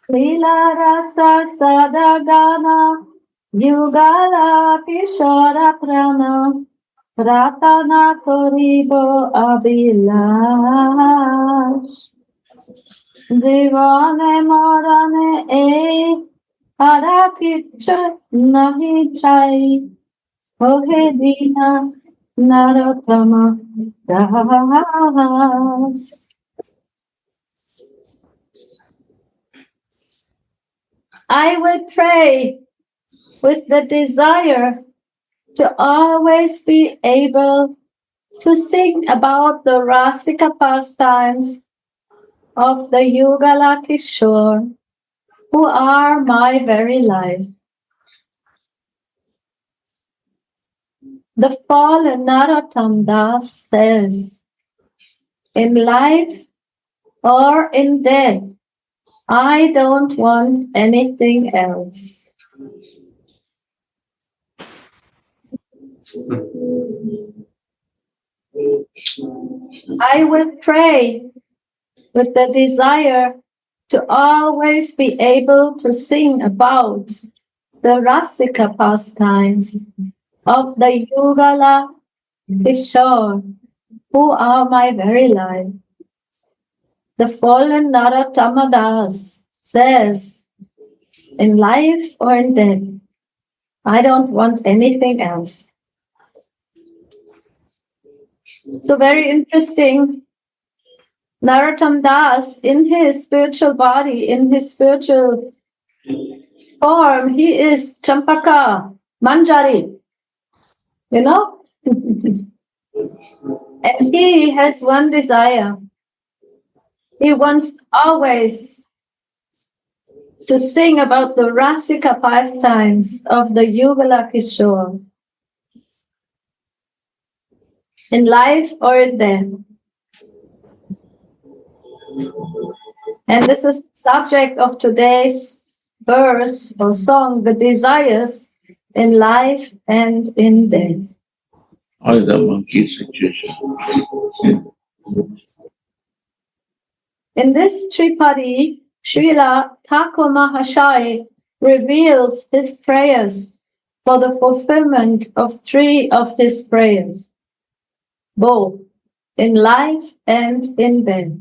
Lila rasa sadagana yugala kishora prana ratana koribo abilash divane morane harakicha nahi chai hohe dina narotama das. I will pray with the desire to always be able to sing about the Rasika pastimes of the Yugala Kishore, who are my very life. The fallen Narottam Das says, in life or in death, I don't want anything else. I will pray with the desire to always be able to sing about the Rasika pastimes of the Yugala Kishore, who are my very life. The fallen Narottama Das says, in life or in death, I don't want anything else. So very interesting. Narottam Das, in his spiritual body, in his spiritual form, he is Champaka, Manjari, you know? And he has one desire. He wants always to sing about the Rasika pastimes of the Yugala Kishore, in life or in death. And this is the subject of today's verse or song, the desires in life and in death. Or the monkey situation. In this Tripadi, Srila Thakur Mahashaya reveals his prayers for the fulfillment of 3 of his prayers, both in life and in death.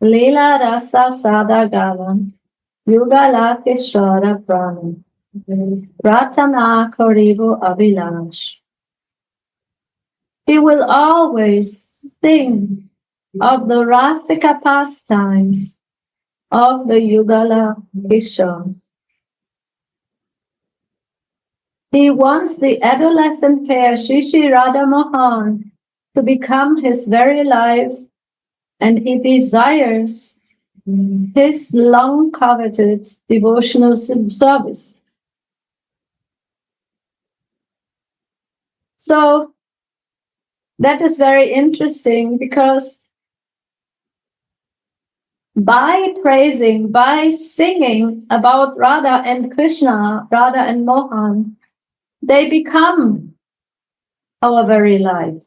Leela rasa sadagala, yugala kishora prana, ratana korivo avilash. He will always sing of the Rasika pastimes of the Yugala Kishore. He wants the adolescent pair Shri Radha Mohan to become his very life, and he desires his long-coveted devotional service. So that is very interesting, because by praising, by singing about Radha and Krishna, Radha and Mohan, they become our very life.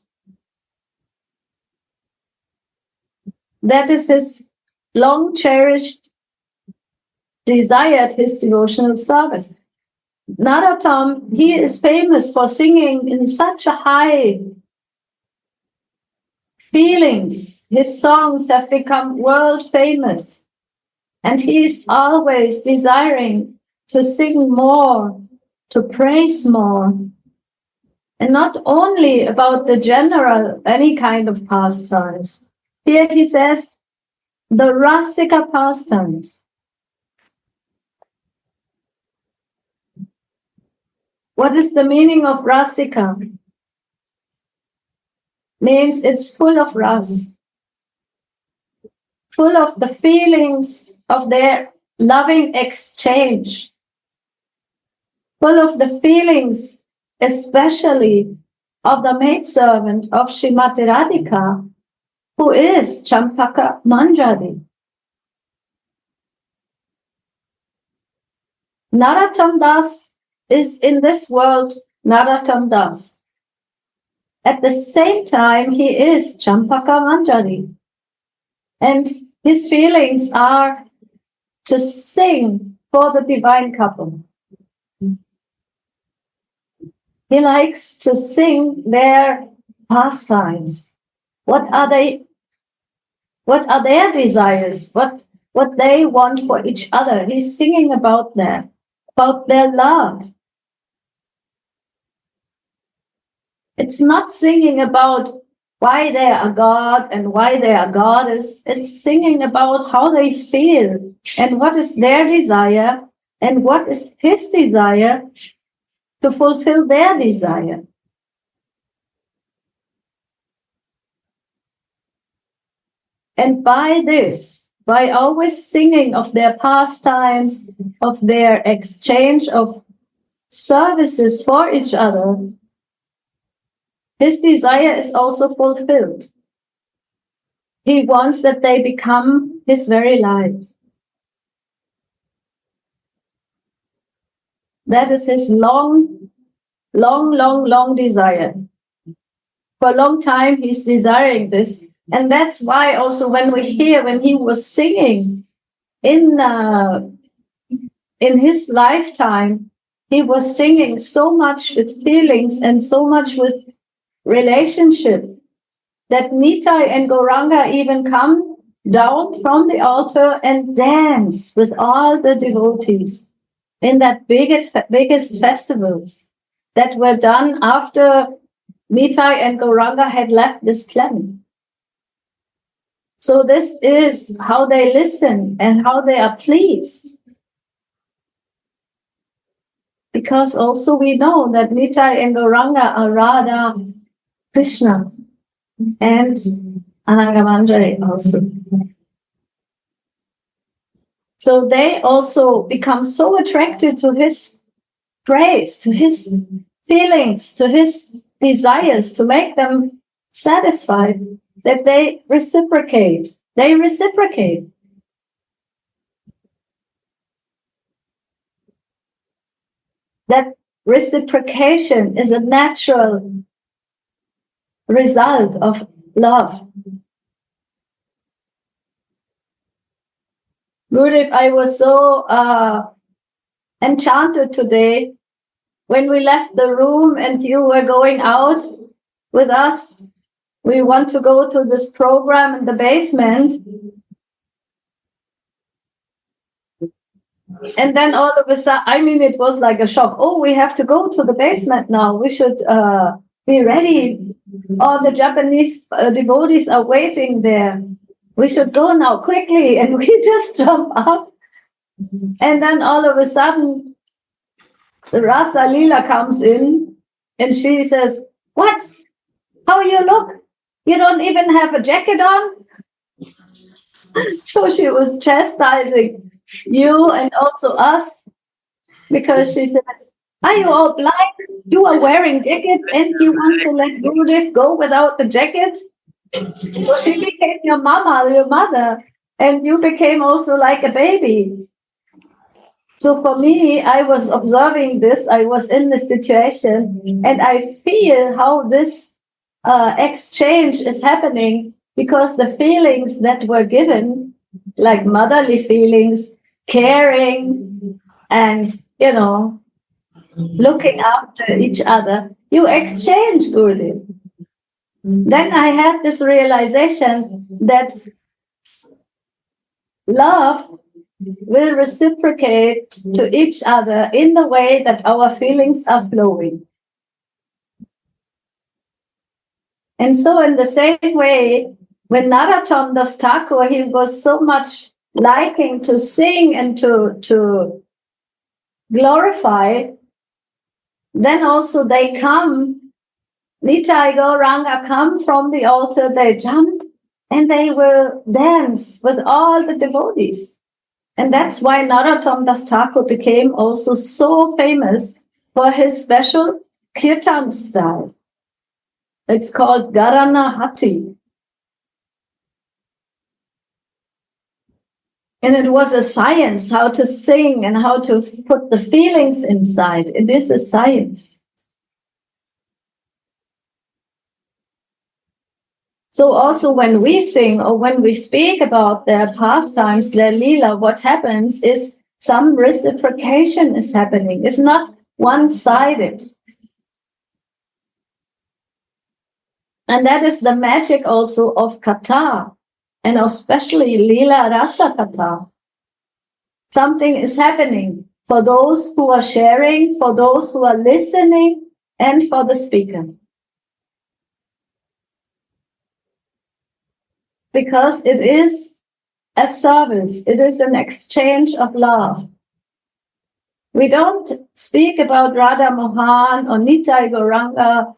That is his long-cherished, desired, his devotional service. Narottam, he is famous for singing in such a high feelings. His songs have become world famous, and he is always desiring to sing more, to praise more, and not only about the general, any kind of pastimes. Here he says, the Rasika pastimes. What is the meaning of Rasika? Means it's full of ras, full of the feelings of their loving exchange, full of the feelings especially of the maidservant of Srimati Radhika, who is Champaka Manjari. Narottam Das is in this world Narottam Das. At the same time, he is Champaka Manjari. And his feelings are to sing for the divine couple. He likes to sing their pastimes. What are they? What are their desires? What they want for each other? He's singing about that, about their love. It's not singing about why they are God and why they are goddess. It's singing about how they feel and what is their desire and what is his desire to fulfill their desire. And by this, by always singing of their pastimes, of their exchange of services for each other, his desire is also fulfilled. He wants that they become his very life. That is his long desire. For a long time, he's desiring this. And that's why also when he was singing in his lifetime, he was singing so much with feelings and so much with relationship that Nitai and Gauranga even come down from the altar and dance with all the devotees in that biggest festivals that were done after Nitai and Gauranga had left this planet. So this is how they listen and how they are pleased. Because also we know that Nitai and Gauranga are Radha Krishna and Anangamandari also. So they also become so attracted to his praise, to his feelings, to his desires, to make them satisfied, that they reciprocate. They reciprocate. That reciprocation is a natural result of love. Gurudev, I was so enchanted today when we left the room and you were going out with us. We want to go to this program in the basement. And then all of a sudden, it was like a shock. Oh, we have to go to the basement now. We should be ready. All the Japanese devotees are waiting there. We should go now quickly. And we just jump up. And then all of a sudden, the Rasa Leela comes in and she says, "What? How you look? You don't even have a jacket on?" So she was chastising you and also us, because she says, "Are you all blind? You are wearing jacket and you want to let Gurudev go without the jacket?" So she became your mama, your mother, and you became also like a baby. So for me, I was observing this, I was in this situation, and I feel how this exchange is happening, because the feelings that were given, like motherly feelings, caring, and, looking after each other, you exchange, Gurudev. Then I had this realization that love will reciprocate to each other in the way that our feelings are flowing. And so in the same way, when Narottam Das Thakur, he was so much liking to sing and to glorify, then also they come, Nitai Gauranga come from the altar, they jump, and they will dance with all the devotees. And that's why Narottam Das Thakur became also so famous for his special kirtan style. It's called Garana Hati. And it was a science, how to sing and how to put the feelings inside. It is a science. So also when we sing or when we speak about their pastimes, their lila, what happens is some reciprocation is happening. It's not one-sided. And that is the magic also of Katha, and especially Lila Rasa Katha. Something is happening for those who are sharing, for those who are listening, and for the speaker. Because it is a service, it is an exchange of love. We don't speak about Radha Mohan or Nitai Gauranga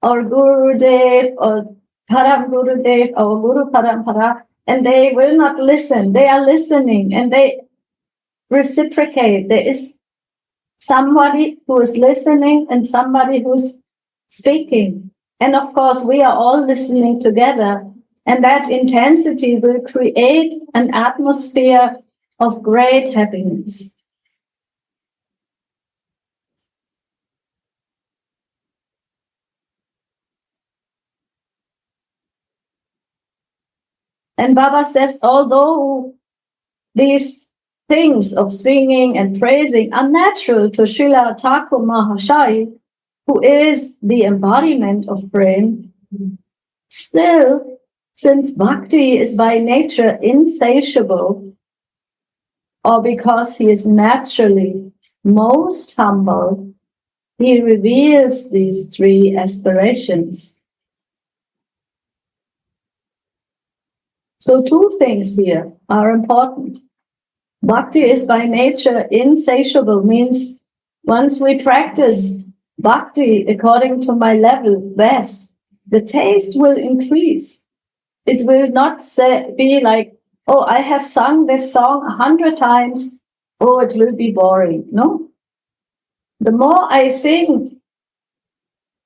or Gurudev or Param Gurudev or Guru Parampara, and they will not listen. They are listening and they reciprocate. There is somebody who is listening and somebody who's speaking. And of course, we are all listening together. And that intensity will create an atmosphere of great happiness. And Baba says, although these things of singing and praising are natural to Srila Thakur Mahashai, who is the embodiment of Prema, still, since Bhakti is by nature insatiable, or because he is naturally most humble, he reveals these three aspirations. So two things here are important. Bhakti is by nature insatiable, means once we practice Bhakti according to my level best, the taste will increase. It will not be like, oh, I have sung this song 100 times, oh, it will be boring. No. The more I sing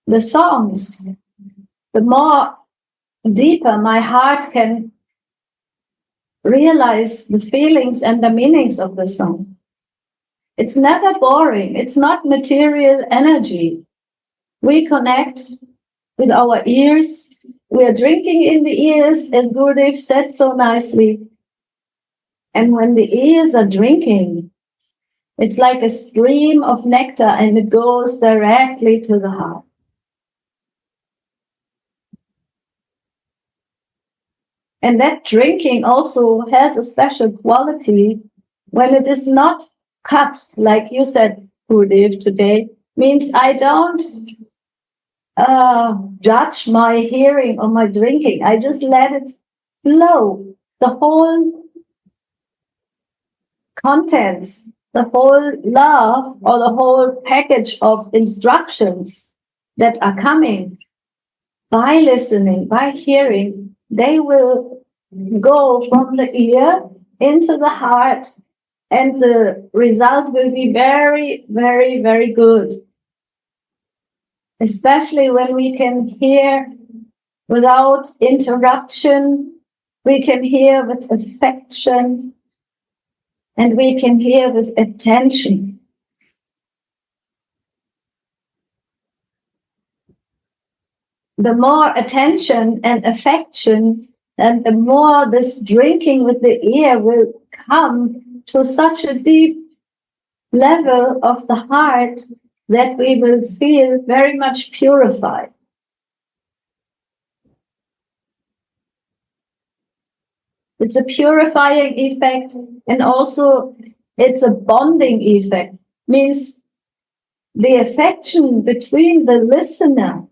the songs, the more deeper my heart can realize the feelings and the meanings of the song. It's never boring. It's not material energy. We connect with our ears. We are drinking in the ears, as Gurudev said so nicely. And when the ears are drinking, it's like a stream of nectar and it goes directly to the heart. And that drinking also has a special quality when it is not cut, like you said, Gurudev, today, means I don't judge my hearing or my drinking. I just let it flow. The whole contents, the whole love or the whole package of instructions that are coming by listening, by hearing, they will go from the ear into the heart, and the result will be very, very, very good. Especially when we can hear without interruption, we can hear with affection, and we can hear with attention. The more attention and affection, and the more this drinking with the ear will come to such a deep level of the heart that we will feel very much purified. It's a purifying effect, and also it's a bonding effect. Means the affection between the listener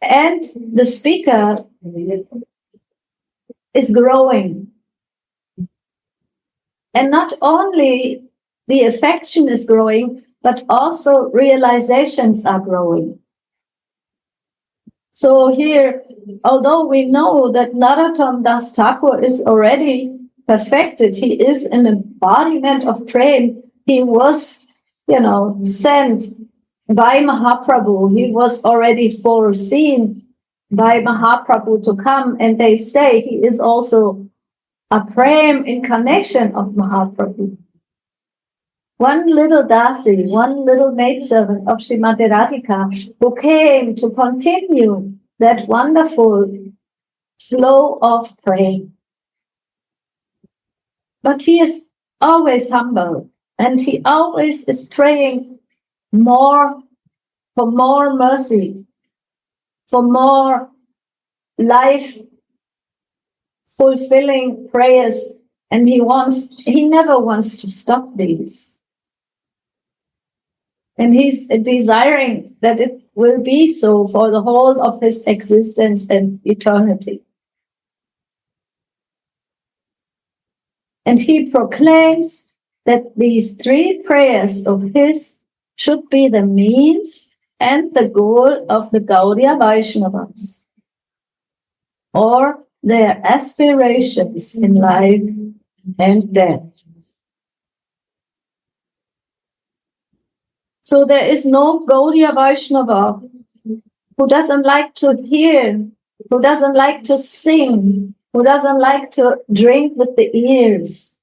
and the speaker is growing. And not only the affection is growing, but also realizations are growing. So here, although we know that Narottam Das Thakur is already perfected, he is an embodiment of Prema. He was, sent by Mahaprabhu. He was already foreseen by Mahaprabhu to come, and they say he is also a Prema incarnation of Mahaprabhu. One little dasi, one little maidservant of Srimati Radhika, who came to continue that wonderful flow of praying. But he is always humble, and he always is praying more, for more mercy, for more life fulfilling prayers, and he never wants to stop these. And he's desiring that it will be so for the whole of his existence and eternity. And he proclaims that these three prayers of his should be the means and the goal of the Gaudiya Vaishnavas, or their aspirations in life and death. So there is no Gaudiya Vaishnava who doesn't like to hear, who doesn't like to sing, who doesn't like to drink with the ears.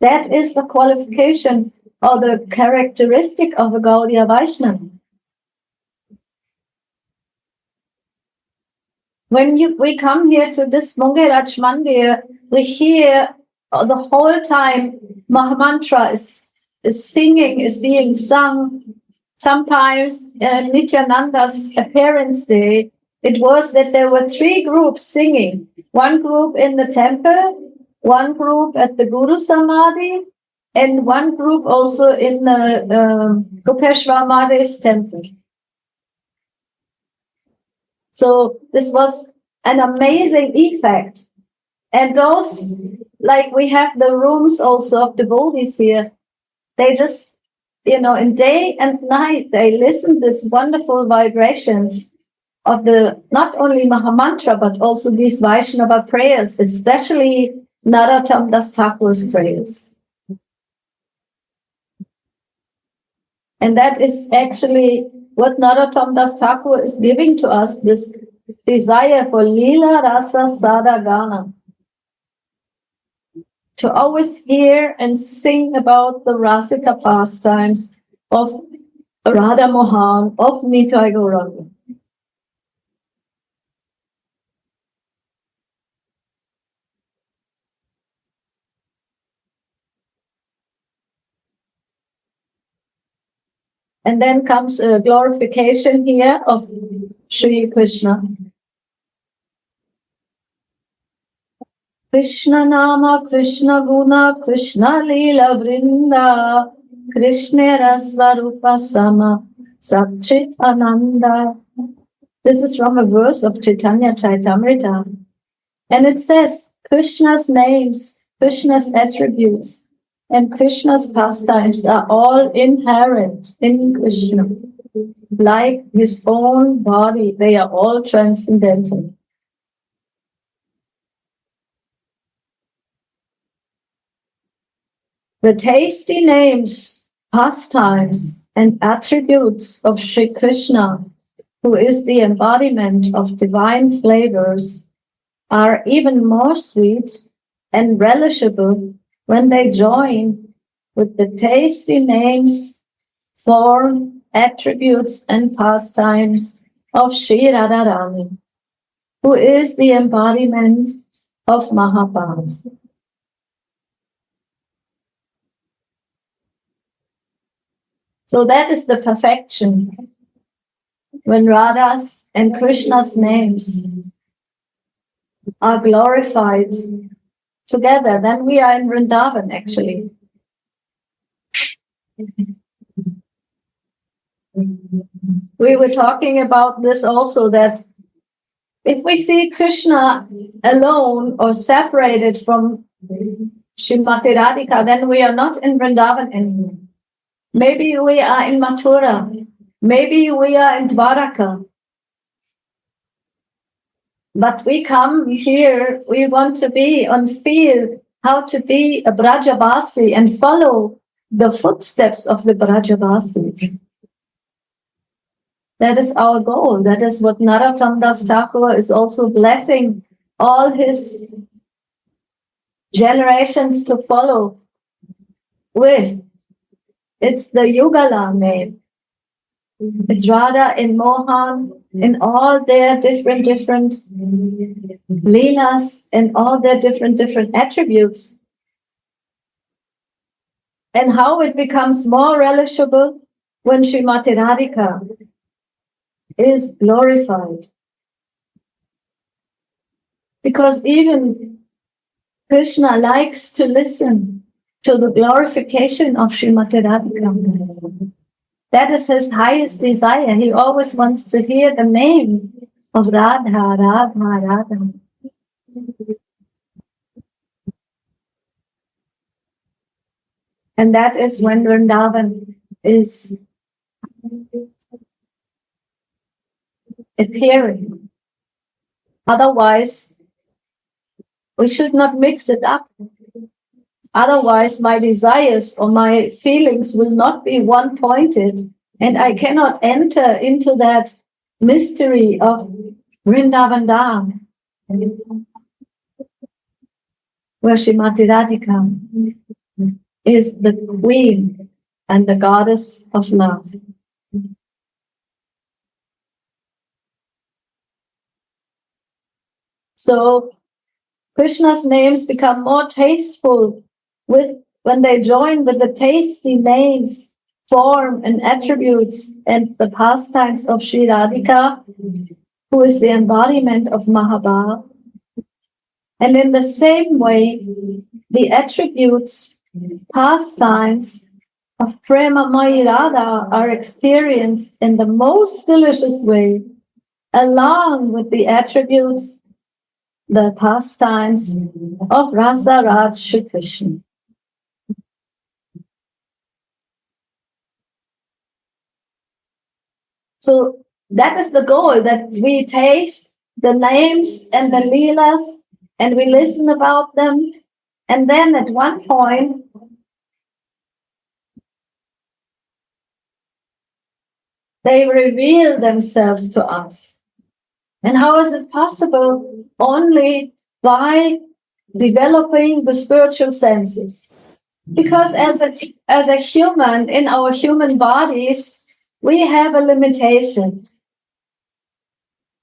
That is the qualification or the characteristic of a Gaudiya Vaishnava. When we come here to this Mungeraj Mandir, we hear the whole time Mahamantra is singing, is being sung. Sometimes Nityananda's appearance day, it was that there were three groups singing. One group in the temple, one group at the Guru Samadhi, and one group also in the Gopeshwar Mahadev's temple. So this was an amazing effect. And those, like we have the rooms also of devotees here, they just, in day and night, they listen to these wonderful vibrations of the, not only Mahamantra, but also these Vaishnava prayers, especially Narottam Das Thakur's prayers. And that is actually what Narottam Das Thakur is giving to us, this desire for Lila Rasa Sada Gana. To always hear and sing about the Rasika pastimes of Radha Mohan, of Nitai Gauranga. And then comes a glorification here of Sri Krishna. Krishna Nama, Krishna Guna, Krishna Lila Vrinda, Krishna Rasvarupa Sama, Satchit Ananda. This is from a verse of Chaitanya Chaitamrita. And it says, Krishna's names, Krishna's attributes, and Krishna's pastimes are all inherent in Krishna. Like his own body, they are all transcendental. The tasty names, pastimes, and attributes of Sri Krishna, who is the embodiment of divine flavors, are even more sweet and relishable when they join with the tasty names, form, attributes, and pastimes of Sri Radharani, who is the embodiment of Mahabhav. So that is the perfection. When Radha's and Krishna's names are glorified together, then we are in Vrindavan actually. We were talking about this also, that if we see Krishna alone or separated from Srimati Radhika, then we are not in Vrindavan anymore. Maybe we are in Mathura. Maybe we are in Dwaraka. But we come here, we want to be and feel how to be a Brajavasi and follow the footsteps of the Brajavasis. That is our goal. That is what Narottam Das Thakur is also blessing all his generations to follow with. It's the Yugala name. It's Radha and Mohan in all their different leelas and all their different attributes. And how it becomes more relishable when Srimati Radhika is glorified. Because even Krishna likes to listen to the glorification of Srimati Radhika. That is his highest desire. He always wants to hear the name of Radha, Radha, Radha. And that is when Vrindavan is appearing. Otherwise, we should not mix it up. Otherwise, my desires or my feelings will not be one-pointed, and I cannot enter into that mystery of Vrindavan Dham, where Srimati Radhika is the queen and the goddess of love. So Krishna's names become more tasteful when they join with the tasty names, form and attributes and the pastimes of Sri Radhika, who is the embodiment of Mahabharata. And in the same way, the attributes, pastimes of Prema Radha are experienced in the most delicious way, along with the attributes, the pastimes of Rasa Raj Shri Krishna. So that is the goal, that we taste the names and the leelas and we listen about them. And then at one point, they reveal themselves to us. And how is it possible? Only by developing the spiritual senses. Because as a human, in our human bodies, we have a limitation.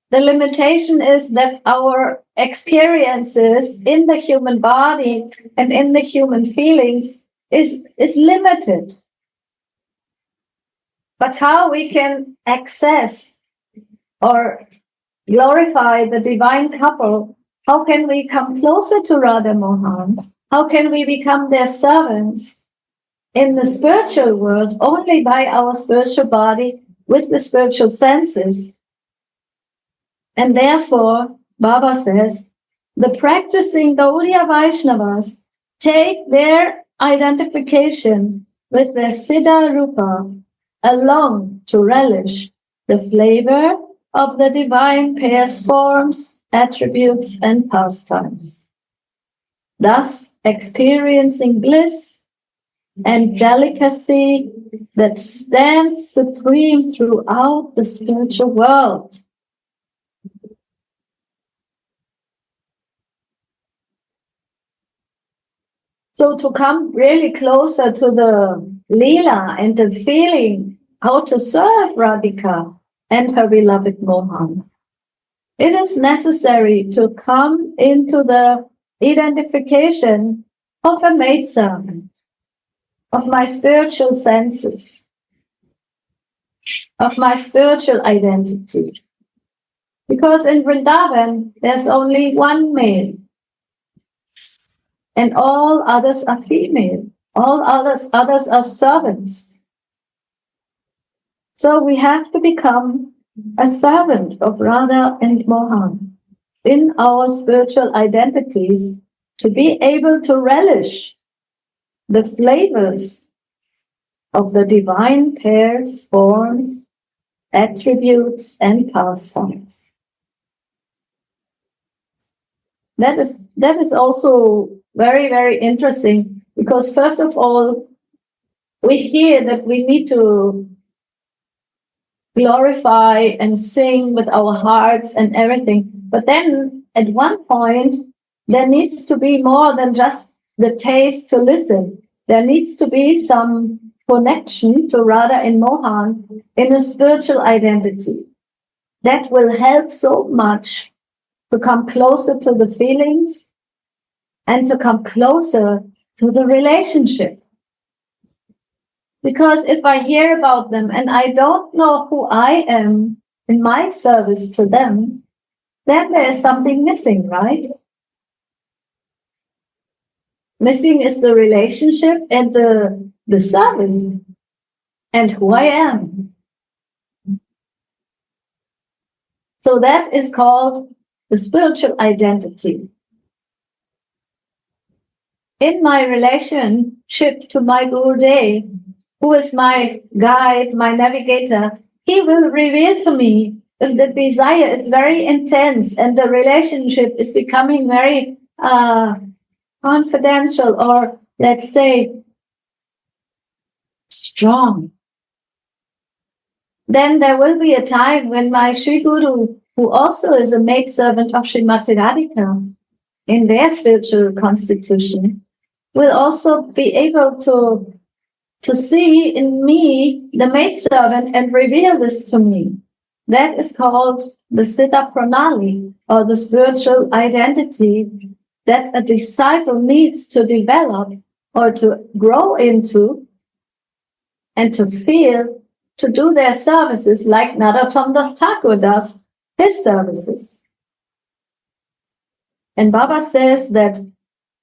The limitation is that our experiences in the human body and in the human feelings is limited. But how we can access or glorify the divine couple, how can we come closer to Radha Mohan? How can we become their servants in the spiritual world? Only by our spiritual body with the spiritual senses. And therefore, Baba says, the practicing Gaudiya Vaishnavas take their identification with their Siddha Rupa along to relish the flavor of the divine pairs, forms, attributes, and pastimes, thus experiencing bliss and delicacy that stands supreme throughout the spiritual world. So to come really closer to the Leela and the feeling how to serve Radhika and her beloved Mohan, it is necessary to come into the identification of a maidservant, of my spiritual senses, of my spiritual identity. Because in Vrindavan, there's only one male, and all others are female. All others are servants. So we have to become a servant of Radha and Mohan in our spiritual identities to be able to relish the flavors of the divine pairs, forms, attributes, and pastimes. That is also very, very interesting, because first of all, we hear that we need to glorify and sing with our hearts and everything. But then at one point, there needs to be more than just the taste to listen. There needs to be some connection to Radha and Mohan in a spiritual identity. That will help so much to come closer to the feelings and to come closer to the relationship. Because if I hear about them and I don't know who I am in my service to them, then there is something missing, right? Missing is the relationship and the service and who I am. So that is called the spiritual identity. In my relationship to my Gurudev, who is my guide, my navigator, he will reveal to me if the desire is very intense and the relationship is becoming very confidential, or let's say strong. Then there will be a time when my Sri Guru, who also is a maidservant of Srimati Radhika in their spiritual constitution, will also be able to see in me the maidservant and reveal this to me. That is called the Siddha Pranali, or the spiritual identity that a disciple needs to develop or to grow into and to feel, to do their services like Narottam Das Thakur does his services. And Baba says that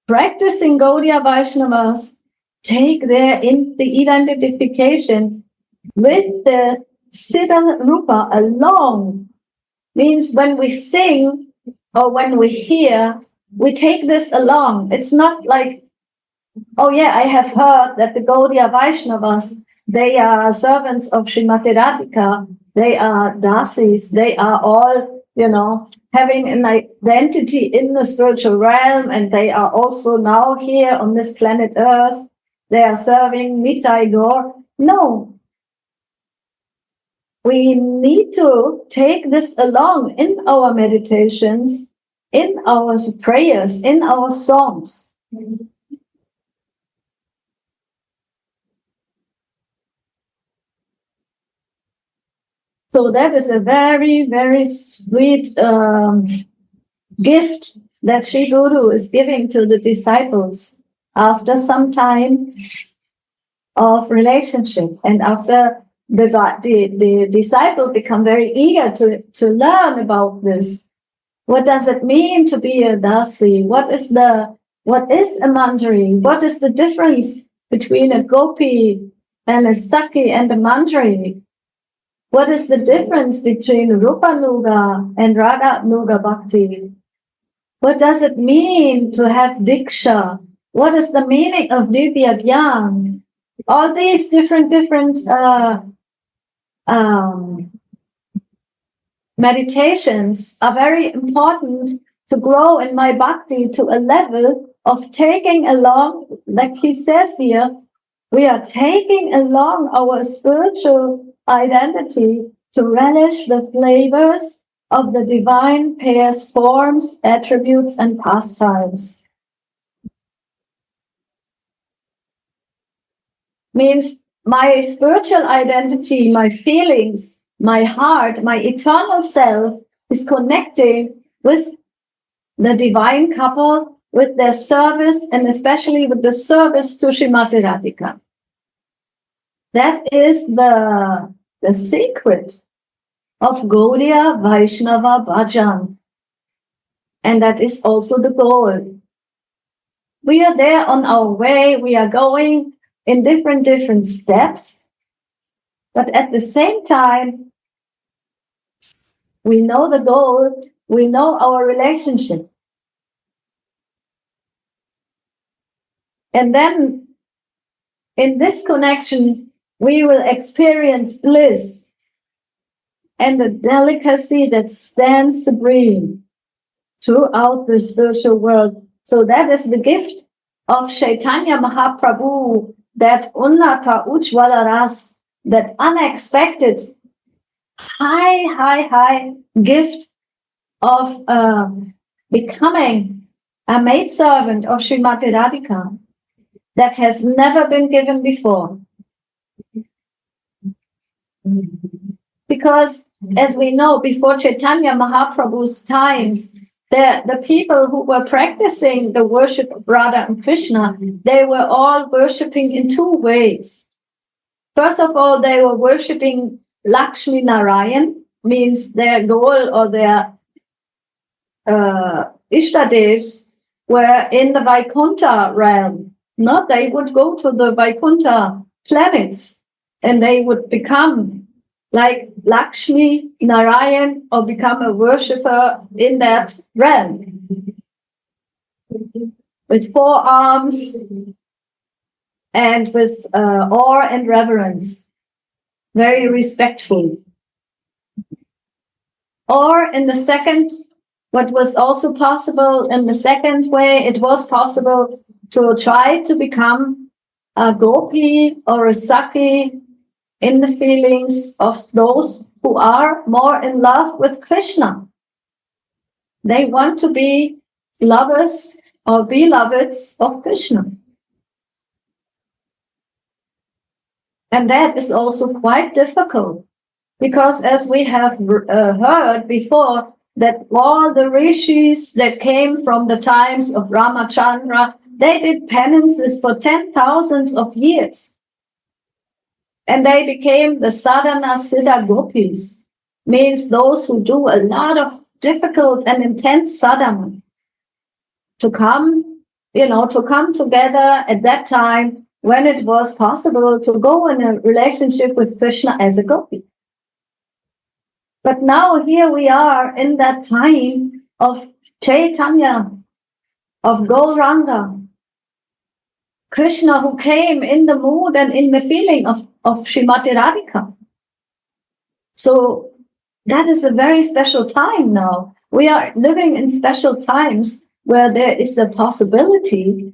practicing Gaudiya Vaishnavas take their the identification with the Siddha Rupa along. Means when we sing or when we hear, we take this along. It's not like, oh yeah, I have heard that the Gaudiya Vaishnavas, they are servants of Srimati Radhika, they are dasis, they are all, having an identity in the spiritual realm, and they are also now here on this planet Earth. They are serving Nitai Gaur. No. We need to take this along in our meditations, in our prayers, in our songs. So that is a very, very sweet gift that Sri Guru is giving to the disciples after some time of relationship, and after the disciple become very eager to learn about this. What does it mean to be a dasi? What is a manjari? What is the difference between a gopi and a saki and a manjari? What is the difference between Rupa Nuga and Radha Nuga Bhakti? What does it mean to have Diksha? What is the meaning of Divya Gyan? All these different meditations are very important to grow in my bhakti to a level of taking along, like he says here, we are taking along our spiritual identity to relish the flavors of the divine pairs, forms, attributes, and pastimes. Means my spiritual identity, my feelings, my heart, my eternal self is connecting with the divine couple, with their service, and especially with the service to Srimati Radhika. That is the secret of Gaudiya Vaishnava Bhajan. And that is also the goal. We are there on our way, we are going in different steps, but at the same time, we know the goal, we know our relationship. And then in this connection, we will experience bliss and the delicacy that stands supreme throughout the spiritual world. So that is the gift of Chaitanya Mahaprabhu, that Unnata Ujjvala Ras, that unexpected, high gift of becoming a maidservant of Srimati Radhika that has never been given before. Because, as we know, before Chaitanya Mahaprabhu's times, the people who were practicing the worship of Radha and Krishna, they were all worshipping in two ways. First of all, they were worshipping Lakshmi Narayan, means their goal or their Ishtadevs were in the Vaikuntha realm. Not they would go to the Vaikuntha planets and they would become like Lakshmi Narayan or become a worshipper in that realm with 4 arms and with awe and reverence, very respectful. Or in the second, what was also possible in the second way, it was possible to try to become a gopi or a saki in the feelings of those who are more in love with Krishna. They want to be lovers or beloveds of Krishna. And that is also quite difficult because, as we have heard before, that all the rishis that came from the times of Ramachandra, they did penances for 10,000 of years. And they became the sadhana siddha gopis, means those who do a lot of difficult and intense sadhana to come together at that time when it was possible to go in a relationship with Krishna as a gopi. But now here we are in that time of Chaitanya, of Gauranga, Krishna who came in the mood and in the feeling of Srimati Radhika. So that is a very special time now. We are living in special times where there is a possibility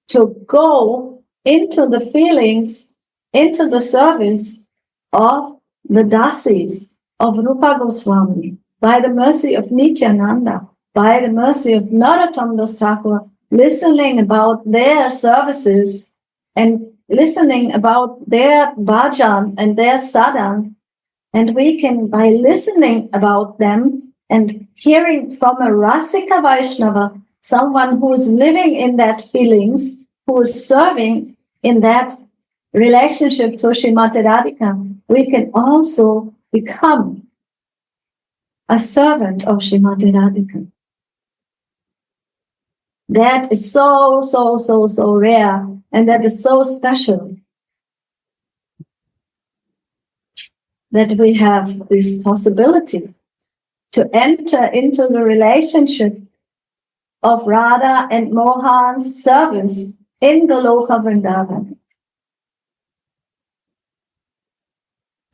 to go into the feelings, into the service of the dasis of Rupa Goswami, by the mercy of Nityananda, by the mercy of Narottam Das Thakur, listening about their services and listening about their bhajan and their sadhan. And we can, by listening about them and hearing from a Rasika Vaishnava, someone who is living in that feelings, who is serving in that relationship to Srimati Radhika, we can also become a servant of Srimati Radhika. That is so rare, and that is so special that we have this possibility to enter into the relationship of Radha and Mohan's service in Goloka Vrindavan.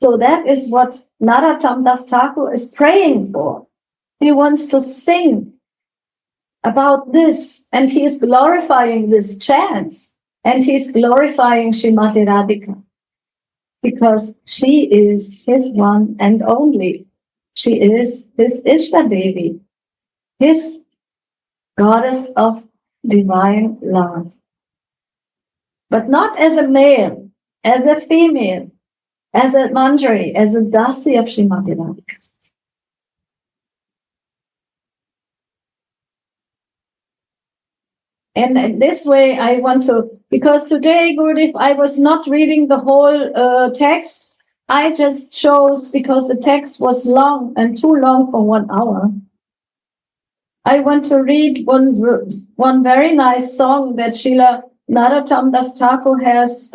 So that is what Narottam Das Thakur is praying for. He wants to sing about this, and he is glorifying this chants, and he is glorifying Srimati Radhika, because she is his one and only. She is his Ishtadevi, his goddess of divine love. But not as a male, as a female, as a manjari, as a dasi of Srimati Radhika. And in this way, I want to, because today, Gurudev, I was not reading the whole text. I just chose, because the text was long and too long for 1 hour. I want to read one very nice song that Srila Narottam Das Thakur has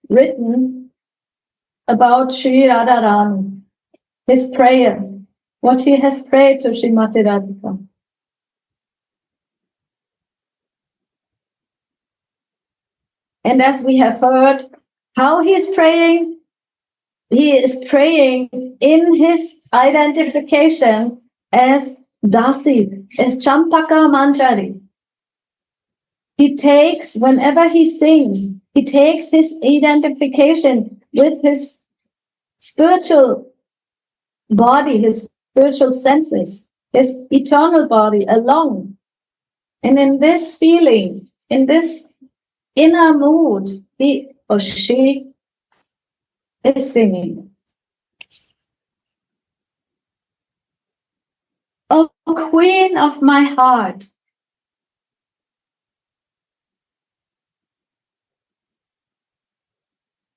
written about Sri Radharani, his prayer, what he has prayed to Srimati Radhika. And as we have heard, how he is praying in his identification as Dasi, as Champaka Manjari. He takes, whenever he sings, he takes his identification with his spiritual body, his spiritual senses, his eternal body alone. And in this feeling, in this inner mood, he or she is singing. O Queen of my heart,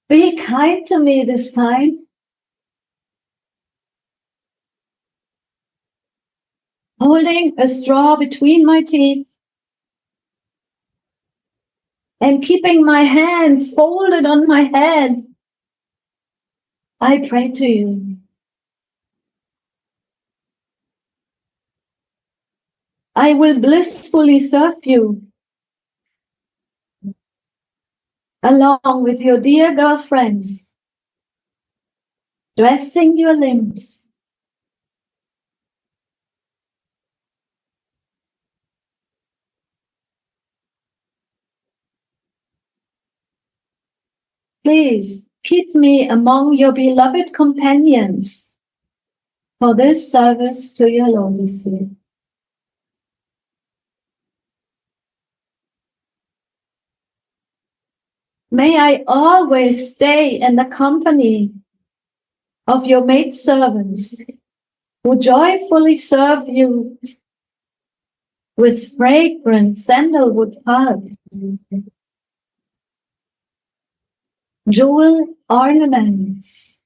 be kind to me this time. Holding a straw between my teeth and keeping my hands folded on my head, I pray to you. I will blissfully serve you, along with your dear girlfriends, dressing your limbs. Please keep me among your beloved companions for this service to your lotus feet. May I always stay in the company of your maidservants who joyfully serve you with fragrant sandalwood pulp, jewel ornaments,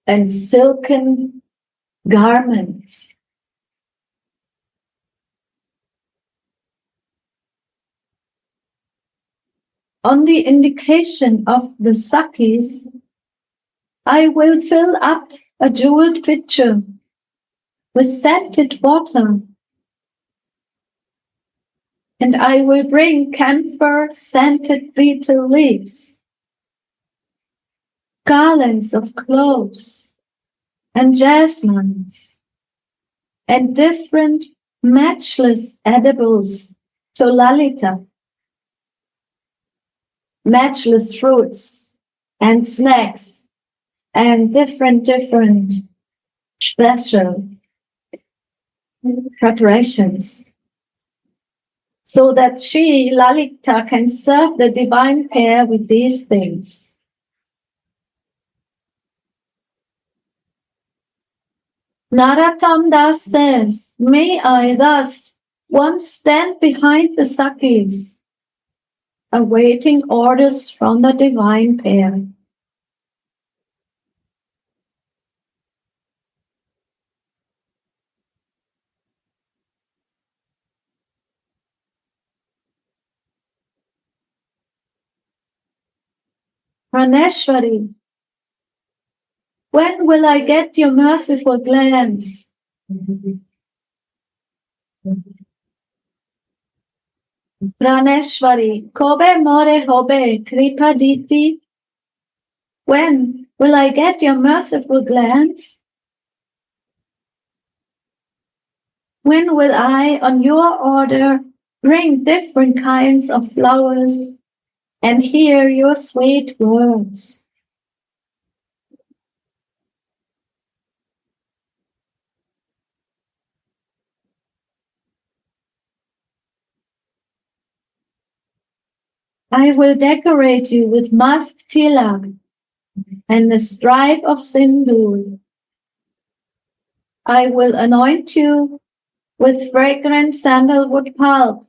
and silken garments. On the indication of the Sakis, I will fill up a jeweled pitcher with scented water, and I will bring camphor scented betel leaves, garlands of cloves and jasmines, and different matchless edibles to Lalita, matchless fruits and snacks, and different special preparations, so that she, Lalita, can serve the divine pair with these things. Narottam Das says, may I thus once stand behind the Sakis, awaiting orders from the divine pair. Praneshwari, when will I get your merciful glance? Praneshwari, kobe more hobe kripa didi? When will I get your merciful glance? When will I, on your order, bring different kinds of flowers and hear your sweet words? I will decorate you with musk tilak and a stripe of sindoor. I will anoint you with fragrant sandalwood pulp,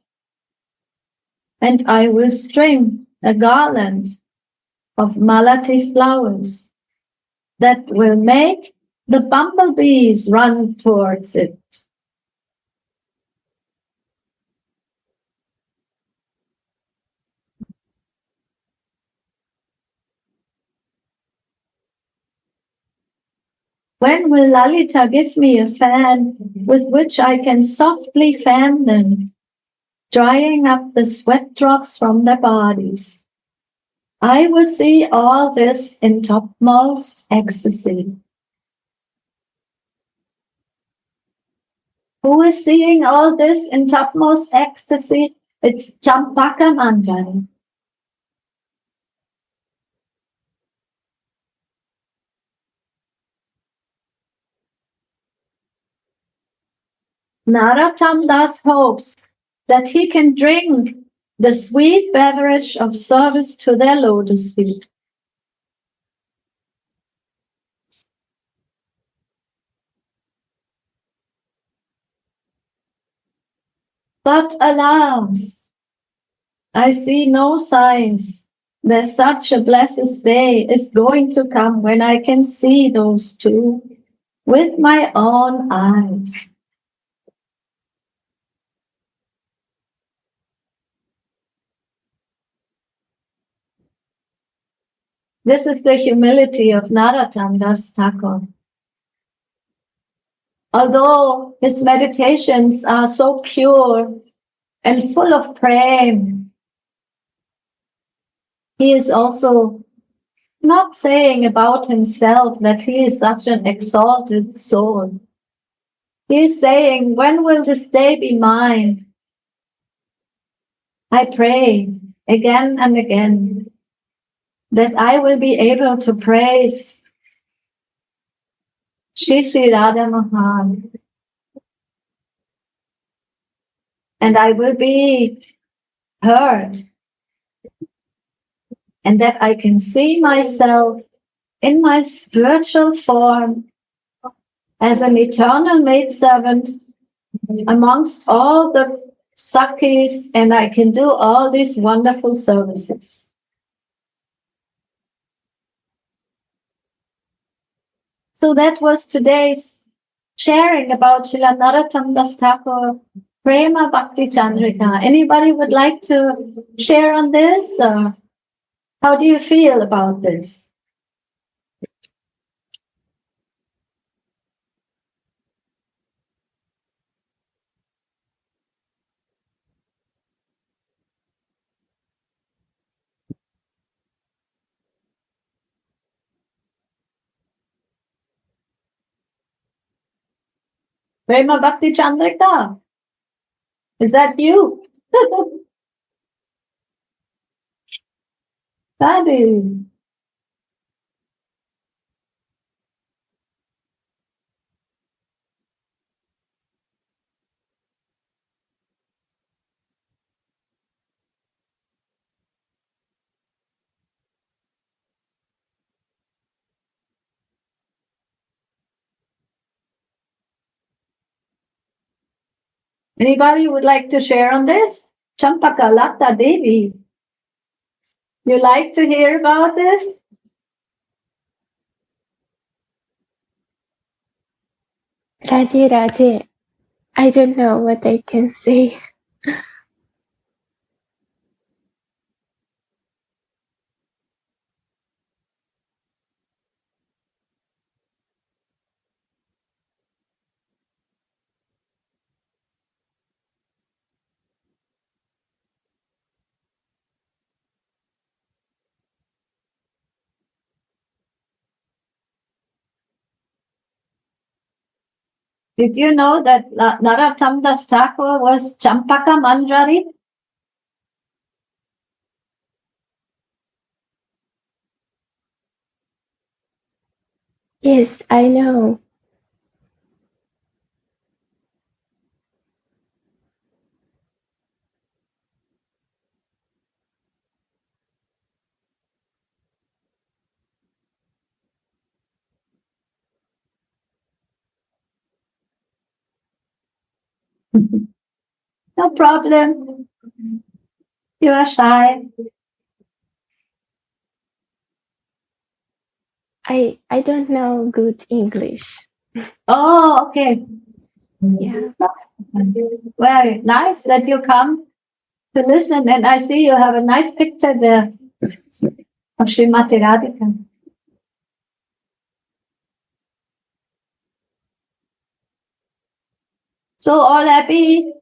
and I will string a garland of malati flowers that will make the bumblebees run towards it. When will Lalita give me a fan with which I can softly fan them, drying up the sweat drops from their bodies? I will see all this in topmost ecstasy. Who is seeing all this in topmost ecstasy? It's Champaka Manjari. Narottam Das hopes that he can drink the sweet beverage of service to their lotus feet. But alas, I see no signs that such a blessed day is going to come when I can see those two with my own eyes. This is the humility of Narottam Das Thakur. Although his meditations are so pure and full of prema, he is also not saying about himself that he is such an exalted soul. He is saying, when will this day be mine? I pray again and again that I will be able to praise Shri Radha Mahan, and I will be heard, and that I can see myself in my spiritual form as an eternal maidservant amongst all the Sakhis, and I can do all these wonderful services. So that was today's sharing about Srila Narottam Das Thakur, Prema Bhakti Candrika. Anybody would like to share on this? How do you feel about this? Prema Bhakti Candrika, is that you? Daddy. Anybody would like to share on this? Champaka Lata Devi. You like to hear about this? Radhe Radhe. I don't know what I can say. Did you know that Narottam Das Thakur was Champaka Manjari? Yes, I know. No problem. You are shy. I don't know good English. Oh, okay. Yeah. Well, nice that you come to listen, and I see you have a nice picture there of Srimati Radhika. So all happy?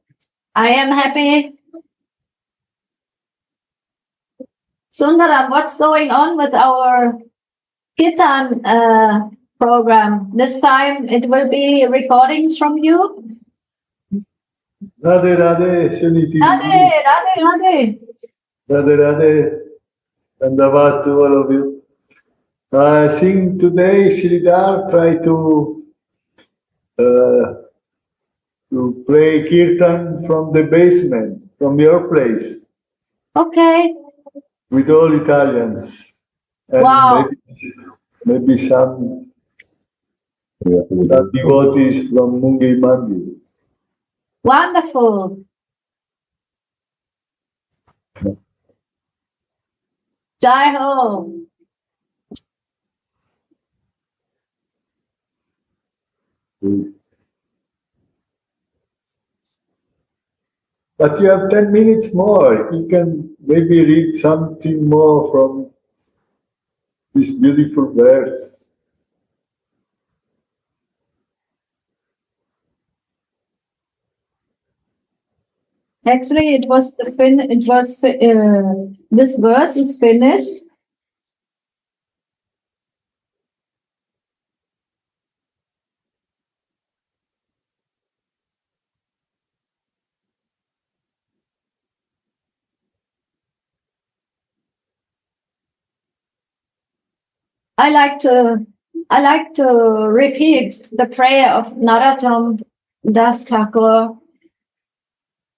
I am happy. Sundaram, what's going on with our Kirtan program? This time it will be recordings from you? Radhe Radhe, Suniti. Radhe, Radhe, Radhe. Radhe Radhe. Dandavat to all of you. I think today Sridhar tried to play Kirtan from the basement, from your place. Okay. with all Italians. And Wow. maybe some devotees from Mungi Mandi. Wonderful. Jai Ho. But you have 10 minutes more. You can maybe read something more from these beautiful words. Actually, it was this verse is finished. I like to repeat the prayer of Narottam Das Thakur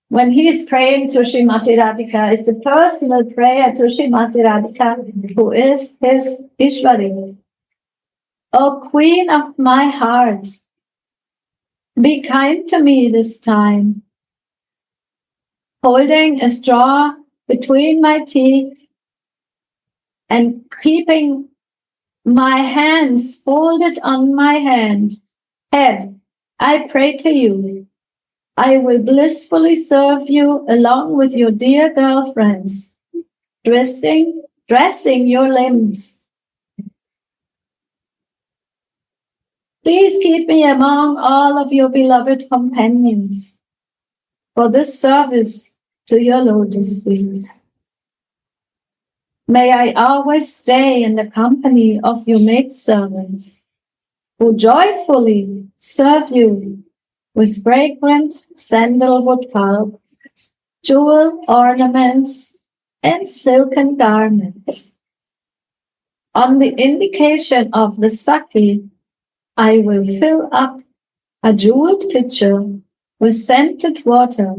when he is praying to Srimati Radhika. It's a personal prayer to Srimati Radhika, who is his Ishwari. O Queen of my heart, be kind to me this time. Holding a straw between my teeth and keeping my hands folded on my head, I pray to you. I will blissfully serve you along with your dear girlfriends, dressing your limbs. Please keep me among all of your beloved companions for this service to your lotus feet. May I always stay in the company of your maidservants, who joyfully serve you with fragrant sandalwood pulp, jewel ornaments, and silken garments. On the indication of the sake, I will fill up a jeweled pitcher with scented water,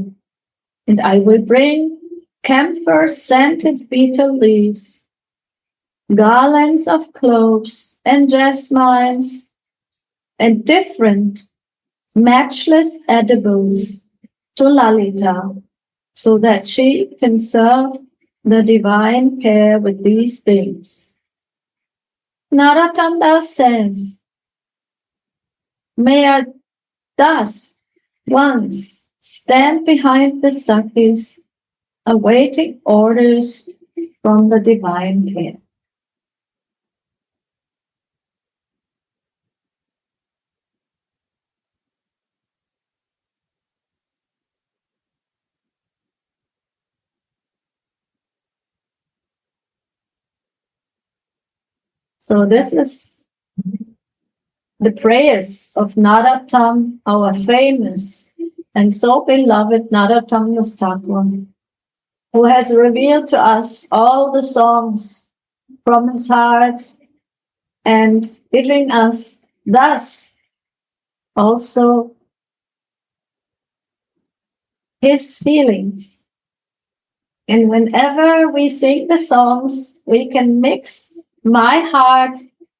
and I will bring camphor-scented betel leaves, garlands of cloves and jasmines, and different matchless edibles to Lalita, so that she can serve the divine pair with these things. Narottam Das says, may I thus once stand behind the sakis, awaiting orders from the divine pair. So this is the prayers of Narottam, our famous and so beloved Narottam Das Thakur, who has revealed to us all the songs from his heart and giving us thus also his feelings. And whenever we sing the songs, we can mix my heart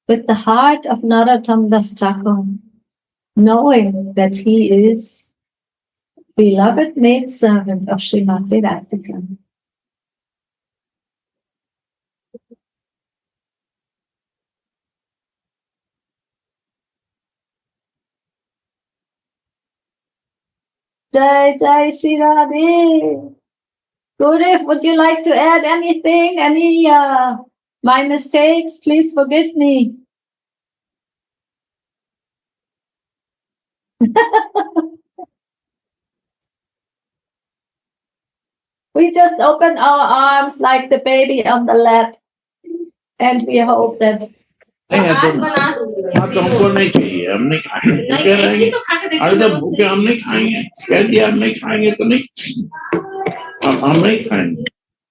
with the heart of Narottam Das Thakur, knowing that he is beloved maidservant of Srimati Radhika. Jai Jai Shri Radhe. Gurudev, would you like to add anything? Any my mistakes? Please forgive me. We just open our arms like the baby on the lap, and we hope that. हमको नहीं चाहिए, हम नहीं खाएंगे, भूखे रहेंगे। अरे जब भूखे हम नहीं खाएंगे, कह दिया हम नहीं खाएंगे तो नहीं, हम नहीं खाएंगे।